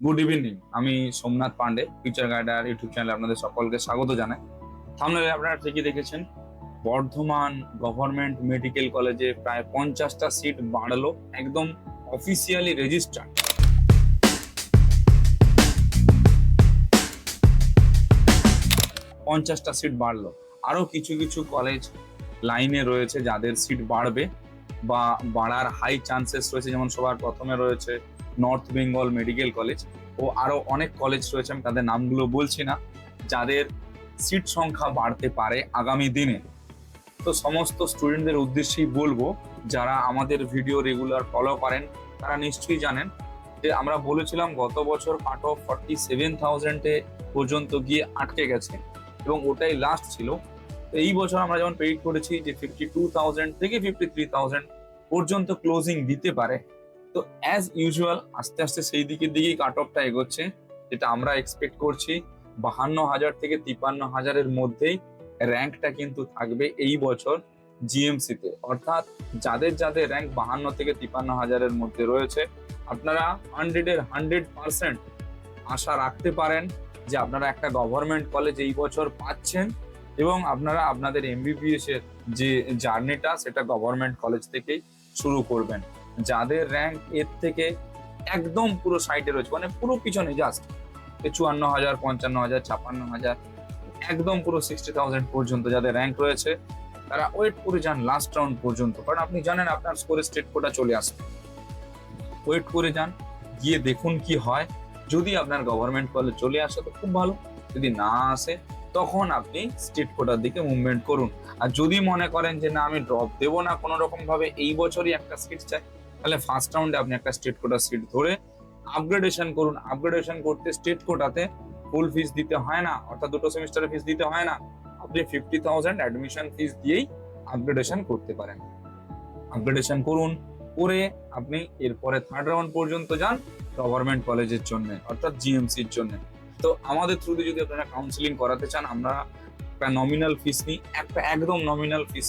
Good evening. আমি Somnath Pandey, future গাইডার YouTube চ্যানেলে আপনাদের সকলকে স্বাগত জানাই। থাম্বনেলে আপনারা ঠিকই দেখেছেন, বর্ধমান গভর্নমেন্ট মেডিকেল কলেজে প্রায় 50টা সিট বাড়লো, একদম অফিসিয়ালি রেজিস্টার। 50টা সিট বাড়লো। আরো কিছু কিছু কলেজ লাইনে রয়েছে যাদের সিট বাড়বে বা বাড়ার হাই চান্সেস রয়েছে, যেমন সবার প্রথমে রয়েছে নর্থ বেঙ্গল মেডিকেল কলেজ ও আরো অনেক কলেজ রয়েছে, আমি তাদের নামগুলো বলছি না, যাদের সিট সংখ্যা বাড়তে পারে আগামী দিনে। তো সমস্ত স্টুডেন্টদের উদ্দেশ্যেই বলবো, যারা আমাদের ভিডিও রেগুলার ফলো করেন তারা নিশ্চয়ই জানেন যে আমরা বলেছিলাম গত বছর কাট অফ 47,000 পর্যন্ত গিয়ে আটকে গেছে এবং ওটাই লাস্ট ছিল। তো এই বছর আমরা যেমন প্রেডিক্ট করেছি যে 52,000 থেকে 53,000 পর্যন্ত ক্লোজিং দিতে পারে। তো অ্যাজ ইউজুয়াল আস্তে আস্তে সেই দিকেই কাট অফটা এগোচ্ছে, যেটা আমরা এক্সপেক্ট করছি 52,000 থেকে 53,000-এর মধ্যেই র্যাঙ্কটা কিন্তু থাকবে এই বছর জিএমসিতে। অর্থাৎ যাদের যাদের র্যাঙ্ক 52 থেকে 53,000-এর মধ্যে রয়েছে, আপনারা 100% আশা রাখতে পারেন যে আপনারা একটা গভর্নমেন্ট কলেজ এই বছর পাচ্ছেন এবং আপনারা আপনাদের এমবিবিএস এর যে জার্নিটা সেটা গভর্নমেন্ট কলেজ থেকেই শুরু করবেন। যাদের র্যাঙ্ক এর থেকে একদম পুরো সাইডে রয়েছে, মানে পুরো পিছনে, জাস্ট 54,000, 55,000, 56,000, একদম পুরো 60,000 পর্যন্ত যাদের র্যাঙ্ক রয়েছে, তারা ওয়েট করে যান লাস্ট রাউন্ড পর্যন্ত। কারণ আপনি জানেন আপনার স্কোরে স্টেট কোটা চলে আসবে। ওয়েট করে যান, গিয়ে দেখুন কি হয়। যদি আপনার গভর্নমেন্ট কলেজ চলে আসে তো খুব ভালো, যদি না আসে তখন আপনি স্টেট কোটার দিকে মুভমেন্ট করুন। আর যদি মনে করেন যে না, আমি ড্রপ দেবো না কোনো রকম ভাবে, এই বছরই একটা সিট চাই, তাহলে ফার্স্ট রাউন্ডে আপনি একটা স্টেট কোটার সিট ধরে আপগ্রেডেশন করুন। আপগ্রেডেশন করতে স্টেট কোটাতে ফুল ফিস দিতে হয় না, অর্থাৎ দুটো সেমিস্টারের ফিস দিতে হয় না। আপনি 50,000 অ্যাডমিশন ফিস দিয়েই আপগ্রেডেশন করতে পারেন। আপগ্রেডেশন করুন, করে আপনি এরপরে থার্ড রাউন্ড পর্যন্ত যান গভর্নমেন্ট কলেজের জন্য, অর্থাৎ জিএমসির জন্য। তো আমাদের থ্রুতে যদি আপনারা কাউন্সিলিং করাতে চান, আমরা একটা নমিনাল ফিস নিই, একটা একদম নমিনাল ফিস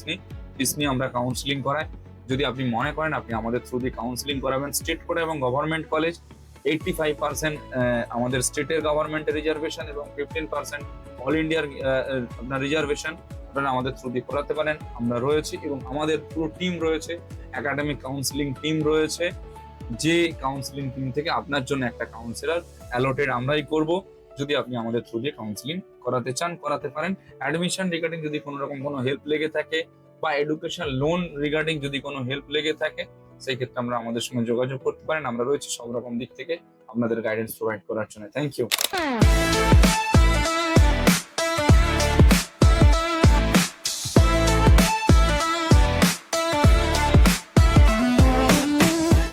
নিয়ে আমরা কাউন্সিলিং করাই। যদি আপনি মনে করেন আপনি আমাদের থ্রু দিয়ে কাউন্সিলিং করাবেন, স্টেট কোটা এবং গভর্নমেন্ট কলেজ 85% আমাদের স্টেটের গভর্নমেন্টের রিজার্ভেশন এবং 15% অল ইন্ডিয়ার আপনার রিজার্ভেশন, আপনারা আমাদের থ্রু দিয়ে করাতে পারেন। আমরা রয়েছি এবং আমাদের পুরো টিম রয়েছে, একাডেমিক কাউন্সিলিং টিম রয়েছে, যে কাউন্সিলিং টিম থেকে আপনার জন্য একটা কাউন্সিলর অ্যালটেড আমরাই করব। যদি আপনি আমাদের থ্রু দিয়ে কাউন্সিলিং করাতে চান করাতে পারেন। অ্যাডমিশন রিগার্ডিং যদি কোনো রকম কোনো হেল্প লেগে থাকে বা এডুকেশন লোন রিগার্ডিং যদি কোনো হেল্প লেগে থাকে, সেই ক্ষেত্রে আমরা আমাদের সঙ্গে যোগাযোগ করতে পারেন। আমরা রয়েছি সব রকম দিক থেকে আপনাদের গাইডেন্স প্রোভাইড করার জন্য। Thank you.